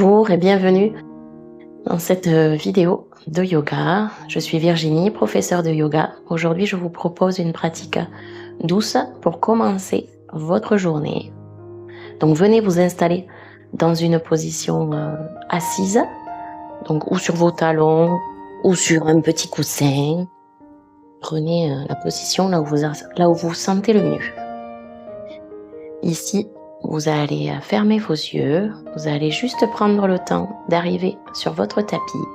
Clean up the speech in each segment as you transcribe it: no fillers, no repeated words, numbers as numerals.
Bonjour et bienvenue dans cette vidéo de yoga. Je suis Virginie, professeure de yoga. Aujourd'hui, je vous propose une pratique douce pour commencer votre journée. Donc, venez vous installer dans une position assise, donc ou sur vos talons ou sur un petit coussin. Prenez la position là où vous sentez le mieux. Ici, vous allez fermer vos yeux, vous allez juste prendre le temps d'arriver sur votre tapis.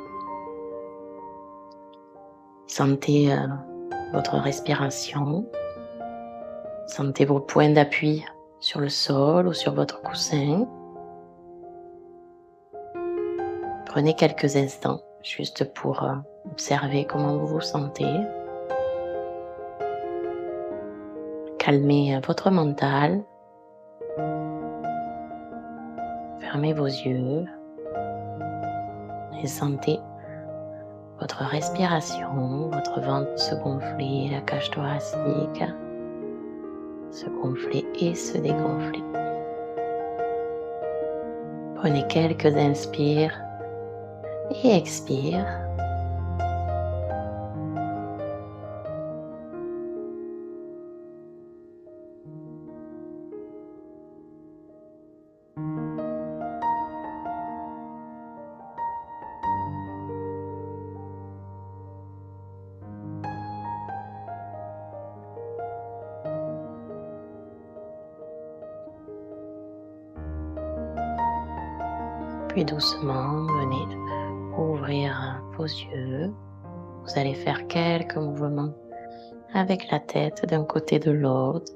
Sentez votre respiration, sentez vos points d'appui sur le sol ou sur votre coussin. Prenez quelques instants juste pour observer comment vous vous sentez. Calmez votre mental. Fermez vos yeux et sentez votre respiration, votre ventre se gonfler, la cage thoracique se gonfler et se dégonfler. Prenez quelques inspires et expires. Puis doucement, venez ouvrir vos yeux. Vous allez faire quelques mouvements avec la tête d'un côté et de l'autre.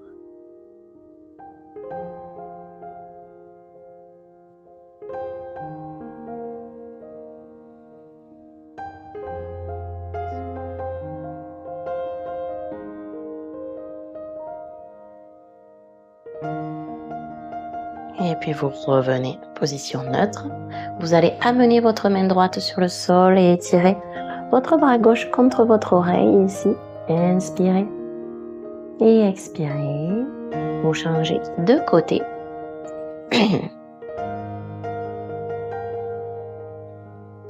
Et puis vous revenez en position neutre. Vous allez amener votre main droite sur le sol et étirer votre bras gauche contre votre oreille ici. Inspirez et expirez. Vous changez de côté.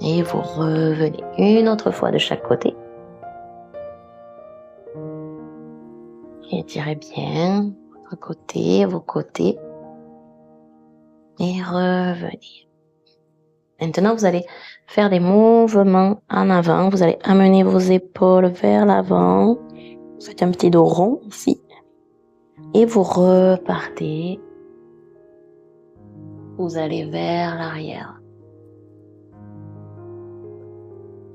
Et vous revenez une autre fois de chaque côté. Étirez bien votre côté, vos côtés. Et revenez. Maintenant, vous allez faire des mouvements en avant. Vous allez amener vos épaules vers l'avant. Vous faites un petit dos rond ici. Et vous repartez. Vous allez vers l'arrière.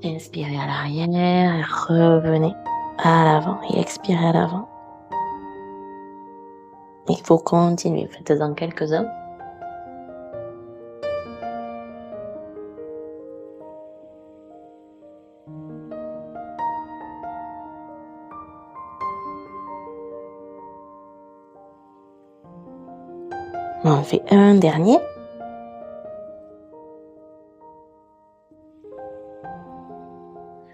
Inspirez à l'arrière et revenez à l'avant. Et expirez à l'avant. Il faut continuer. Faites-en quelques-uns. On fait un dernier.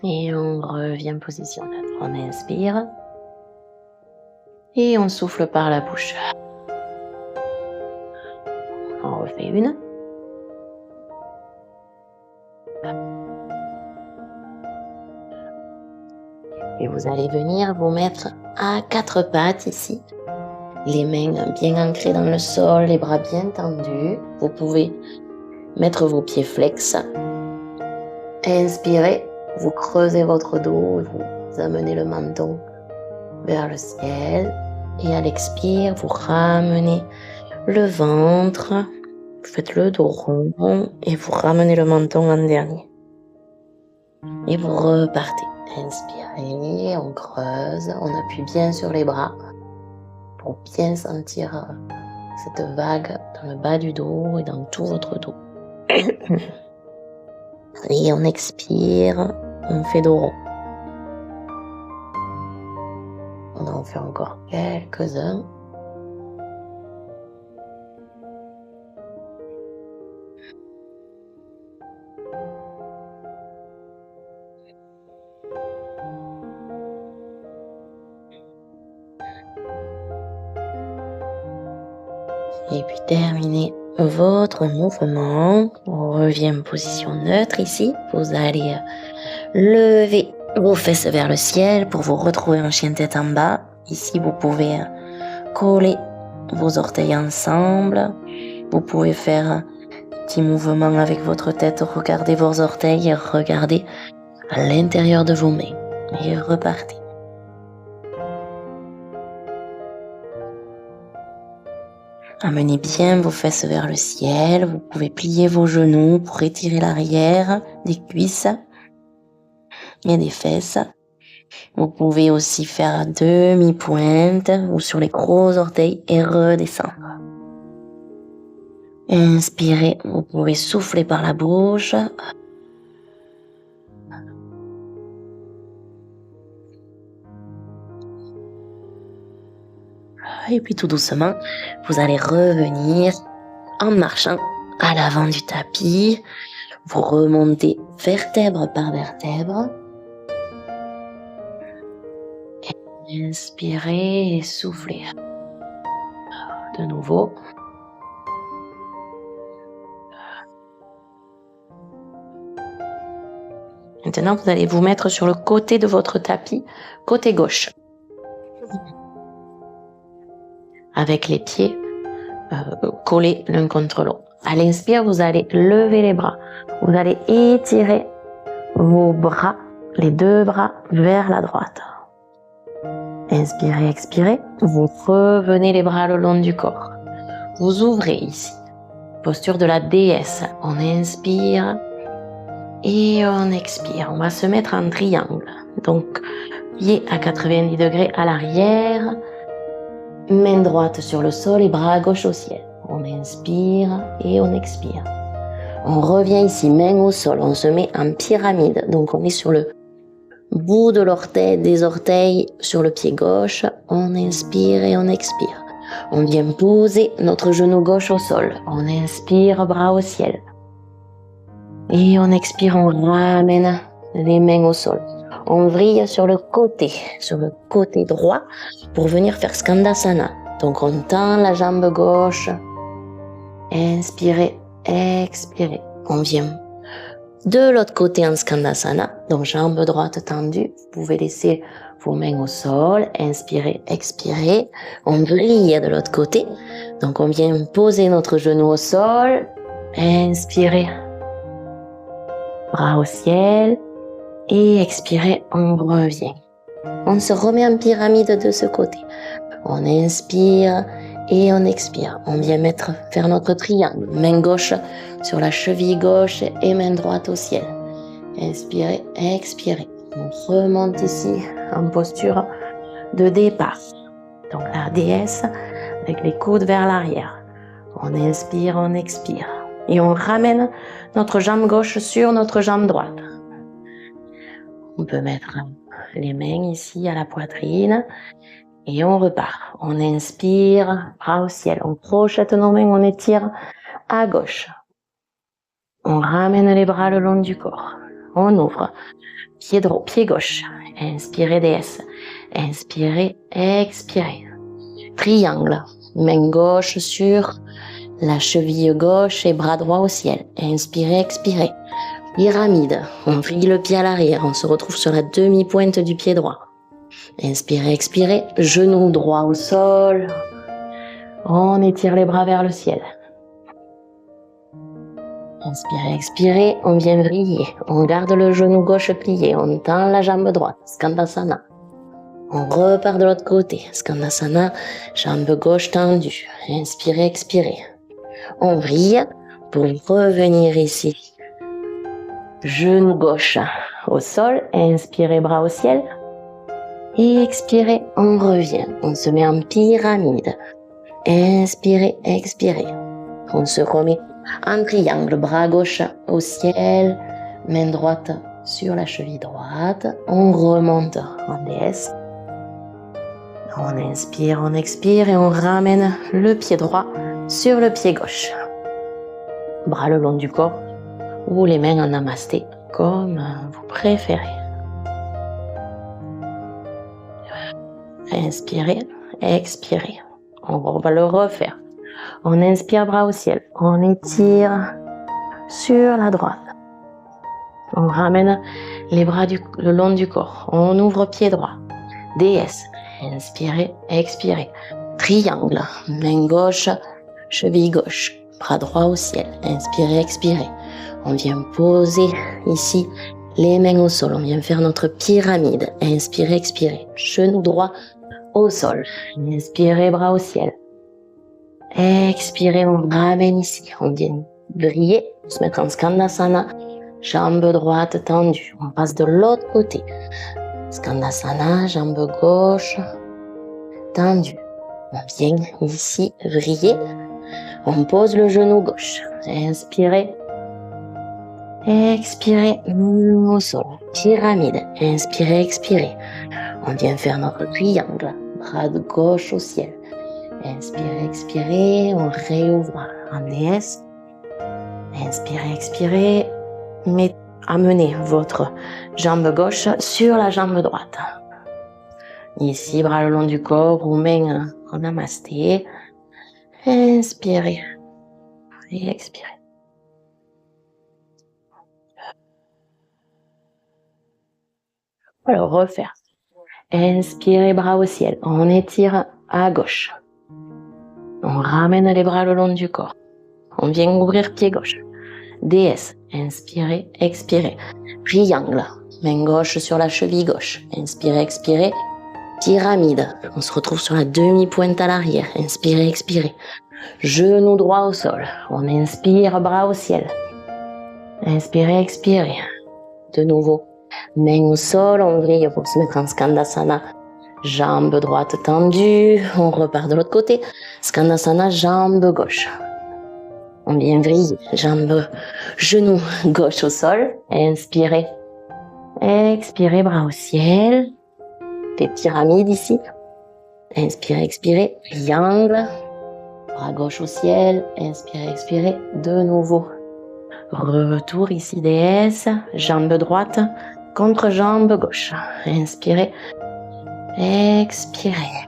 Et on revient position neutre. On inspire. Et on souffle par la bouche. On refait une. Et vous allez venir vous mettre à quatre pattes ici. Les mains bien ancrées dans le sol, les bras bien tendus. Vous pouvez mettre vos pieds flex. Inspirez, vous creusez votre dos, vous amenez le menton vers le ciel. Et à l'expire, vous ramenez le ventre. Vous faites le dos rond et vous ramenez le menton en dernier. Et vous repartez. Inspirez, on creuse, on appuie bien sur les bras pour bien sentir cette vague dans le bas du dos et dans tout votre dos. Et on expire, on fait dos rond. On en fait encore quelques-uns. Et puis terminez votre mouvement. On revient en position neutre ici. Vous allez lever vos fesses vers le ciel pour vous retrouver en chien tête en bas. Ici, vous pouvez coller vos orteils ensemble. Vous pouvez faire un petit mouvement avec votre tête. Regardez vos orteils et regardez à l'intérieur de vos mains. Et repartez. Amenez bien vos fesses vers le ciel. Vous pouvez plier vos genoux pour étirer l'arrière des cuisses et des fesses. Vous pouvez aussi faire demi-pointe ou sur les gros orteils et redescendre. Inspirez, vous pouvez souffler par la bouche. Et puis tout doucement, vous allez revenir en marchant à l'avant du tapis. Vous remontez vertèbre par vertèbre. Inspirez et soufflez. De nouveau. Maintenant, vous allez vous mettre sur le côté de votre tapis, côté gauche. Avec les pieds collés l'un contre l'autre. À l'inspire, vous allez lever les bras. Vous allez étirer vos bras, les deux bras vers la droite. Inspirez, expirez. Vous revenez les bras le long du corps. Vous ouvrez ici. Posture de la déesse. On inspire et on expire. On va se mettre en triangle. Donc, pied à 90 degrés à l'arrière. Main droite sur le sol et bras gauche au ciel. On inspire et on expire. On revient ici, main au sol. On se met en pyramide. Donc on est sur le bout de l'orteil, des orteils sur le pied gauche. On inspire et on expire. On vient poser notre genou gauche au sol. On inspire, bras au ciel. Et on expire, on ramène les mains au sol. On vrille sur le côté droit pour venir faire Skandasana. Donc on tend la jambe gauche. Inspirez, expirez. On vient de l'autre côté en Skandasana. Donc jambe droite tendue. Vous pouvez laisser vos mains au sol. Inspirez, expirez. On vrille de l'autre côté. Donc on vient poser notre genou au sol. Inspirez. Bras au ciel. Et expirez, on revient. On se remet en pyramide de ce côté. On inspire et on expire. On vient faire notre triangle. Main gauche sur la cheville gauche et main droite au ciel. Inspirez, expirez. On remonte ici en posture de départ. Donc la déesse avec les coudes vers l'arrière. On inspire, on expire. Et on ramène notre jambe gauche sur notre jambe droite. On peut mettre les mains ici à la poitrine et on repart. On inspire, bras au ciel. On projette nos mains, on étire à gauche. On ramène les bras le long du corps. On ouvre. Pied droit, pied gauche. Inspirez, déesse. Inspirez, expirez. Triangle. Main gauche sur la cheville gauche et bras droit au ciel. Inspirez, expirez. Pyramide, on vrille le pied à l'arrière, on se retrouve sur la demi-pointe du pied droit. Inspirez, expirez, genou droit au sol. On étire les bras vers le ciel. Inspirez, expirez, on vient vriller. On garde le genou gauche plié, on tend la jambe droite, Skandasana. On repart de l'autre côté, Skandasana, jambe gauche tendue. Inspirez, expirez. On vrille pour revenir ici. Genou gauche au sol, inspirez, bras au ciel. Et expirez, on revient. On se met en pyramide. Inspirez, expirez. On se remet en triangle, bras gauche au ciel, main droite sur la cheville droite. On remonte en déesse. On inspire, on expire et on ramène le pied droit sur le pied gauche. Bras le long du corps ou les mains en namasté, comme vous préférez. Inspirez, expirez. On va le refaire. On inspire, bras au ciel. On étire sur la droite. On ramène les bras le long du corps. On ouvre pied droit. DS. Inspirez, expirez. Triangle. Main gauche, cheville gauche. Bras droit au ciel. Inspirez, expirez. On vient poser ici les mains au sol. On vient faire notre pyramide. Inspirez, expirez. Genou droit au sol. Inspirez, bras au ciel. Expirez, on ramène ici. On vient briller, se mettre en Skandasana. Jambe droite tendue. On passe de l'autre côté. Skandasana, jambe gauche tendue. On vient ici vriller. On pose le genou gauche. Inspirez. Expirez au sol. Pyramide. Inspirez, expirez. On vient faire notre triangle. Bras de gauche au ciel. Inspirez, expirez. On réouvre en DS. Inspirez, expirez. Amenez votre jambe gauche sur la jambe droite. Ici, bras le long du corps, ou main en namasté. Inspirez et expirez. Alors, refaire. Inspirez, bras au ciel. On étire à gauche. On ramène les bras le long du corps. On vient ouvrir pied gauche. DS. Inspirez, expirez. Triangle. Main gauche sur la cheville gauche. Inspirez, expirez. Pyramide. On se retrouve sur la demi-pointe à l'arrière. Inspirez, expirez. Genou droit au sol. On inspire, bras au ciel. Inspirez, expirez. De nouveau. Main au sol, on vrille pour se mettre en Skandasana. Jambe droite tendue. On repart de l'autre côté. Skandasana, jambe gauche. On vient vriller. Genou gauche au sol. Inspirez. Expirez, bras au ciel. Des pyramides ici. Inspirez, expirez. Triangle. Bras gauche au ciel. Inspirez, expirez. De nouveau. Retour ici, DS. Jambe droite contre jambe gauche. Inspirez. Expirez.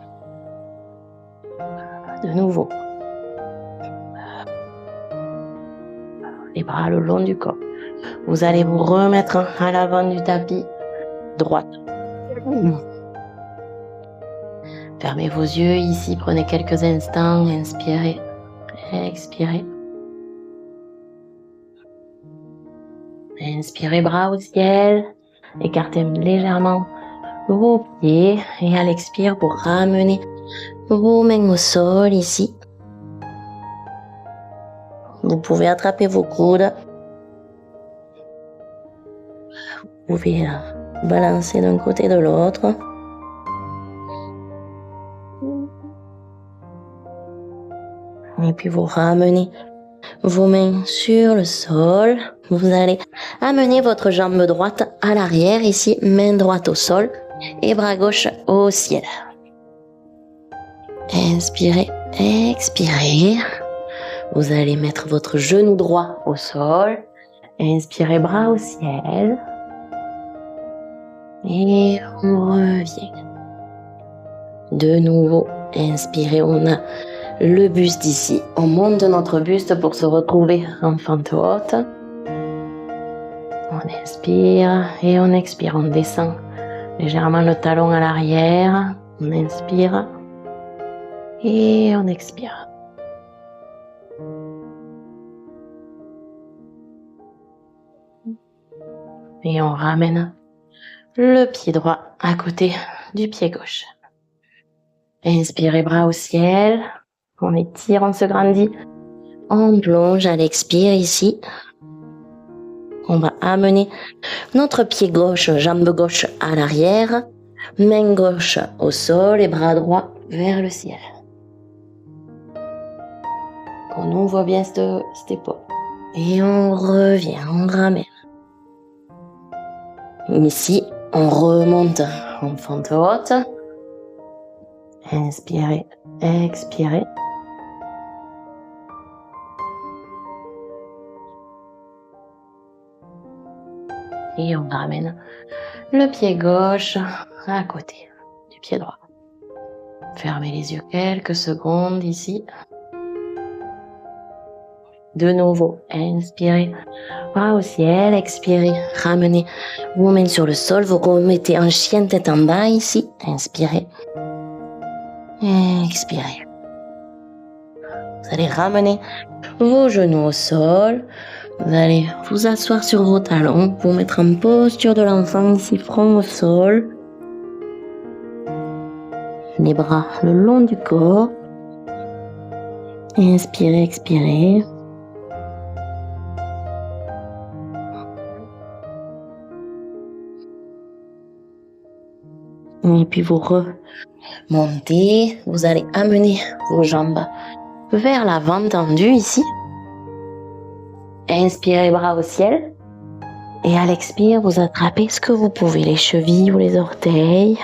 De nouveau. Les bras le long du corps. Vous allez vous remettre à l'avant du tapis. Droite. Fermez vos yeux ici, prenez quelques instants, inspirez, expirez. Inspirez, bras au ciel, écartez légèrement vos pieds et à l'expire pour ramener vos mains au sol ici. Vous pouvez attraper vos coudes. Vous pouvez balancer d'un côté de l'autre. Et puis vous ramenez vos mains sur le sol. Vous allez amener votre jambe droite à l'arrière ici, main droite au sol et bras gauche au ciel. Inspirez, expirez. Vous allez mettre votre genou droit au sol. Inspirez, bras au ciel. Et on revient. De nouveau, inspirez, on a le buste ici. On monte notre buste pour se retrouver en fente haute. On inspire et on expire. On descend légèrement le talon à l'arrière. On inspire et on expire. Et on ramène le pied droit à côté du pied gauche. Inspirez, bras au ciel. On étire, on se grandit. On plonge à l'expire ici. On va amener notre pied gauche, jambe gauche à l'arrière. Main gauche au sol et bras droit vers le ciel. On ouvre bien cette épaule. Et on revient, on ramène. Ici, on remonte en fente haute. Inspirez, expirez. Et on ramène le pied gauche à côté du pied droit. Fermez les yeux quelques secondes ici. De nouveau, inspirez, bras au ciel, expirez, ramenez vos mains sur le sol, vous remettez en chien tête en bas ici, inspirez, expirez. Vous allez ramener vos genoux au sol, vous allez vous asseoir sur vos talons, vous mettre en posture de l'enfant ici, front au sol, les bras le long du corps, inspirez, expirez. Et puis vous remontez, vous allez amener vos jambes vers l'avant tendu ici. Inspirez, bras au ciel. Et à l'expire, vous attrapez ce que vous pouvez, les chevilles ou les orteils.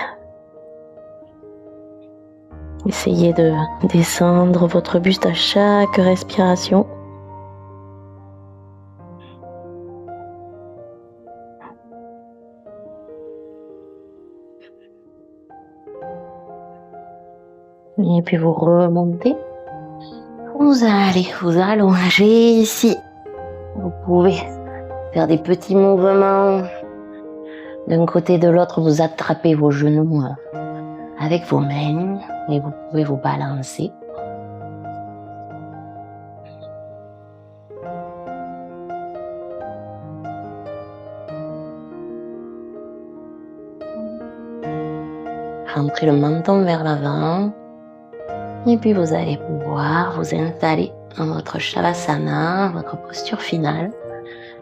Essayez de descendre votre buste à chaque respiration. Et puis vous remontez. Vous allez vous allonger ici. Vous pouvez faire des petits mouvements. D'un côté de l'autre, vous attrapez vos genoux avec vos mains et vous pouvez vous balancer. Rentrez le menton vers l'avant. Et puis vous allez pouvoir vous installer dans votre Shavasana, votre posture finale,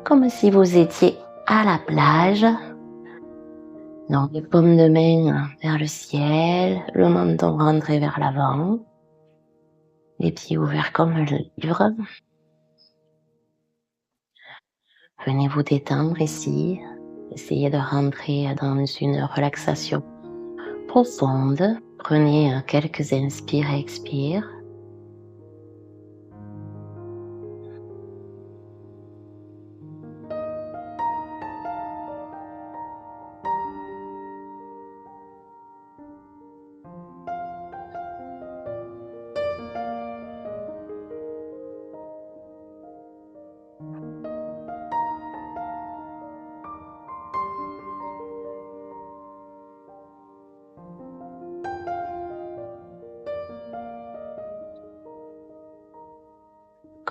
comme si vous étiez à la plage. Donc les paumes de main vers le ciel, le menton rentré vers l'avant, les pieds ouverts comme le livre. Venez vous détendre ici, essayez de rentrer dans une relaxation profonde. Prenez quelques inspires et expires.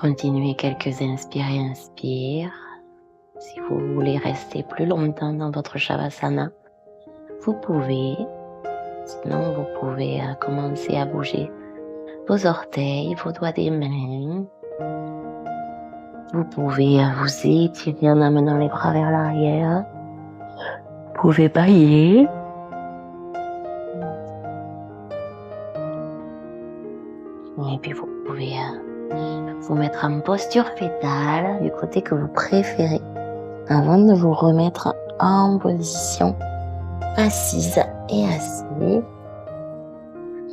Continuez quelques inspires et inspires. Si vous voulez rester plus longtemps dans votre Shavasana, vous pouvez. Sinon, vous pouvez commencer à bouger vos orteils, vos doigts des mains. Vous pouvez vous étirer en amenant les bras vers l'arrière. Vous pouvez bailler. Et puis vous pouvez vous mettre en posture fétale du côté que vous préférez avant de vous remettre en position assise et assis.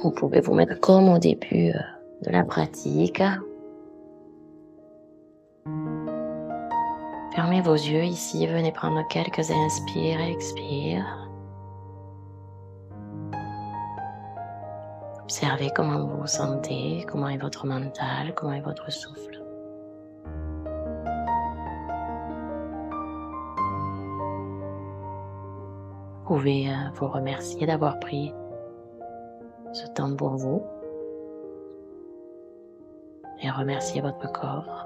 Vous pouvez vous mettre comme au début de la pratique. Fermez vos yeux ici, venez prendre quelques inspires et expires. Observez comment vous vous sentez, comment est votre mental, comment est votre souffle. Vous pouvez vous remercier d'avoir pris ce temps pour vous et remercier votre corps.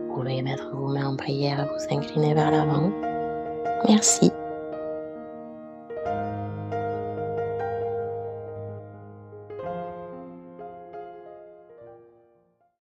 Vous pouvez mettre vos mains en prière et vous incliner vers l'avant. Merci.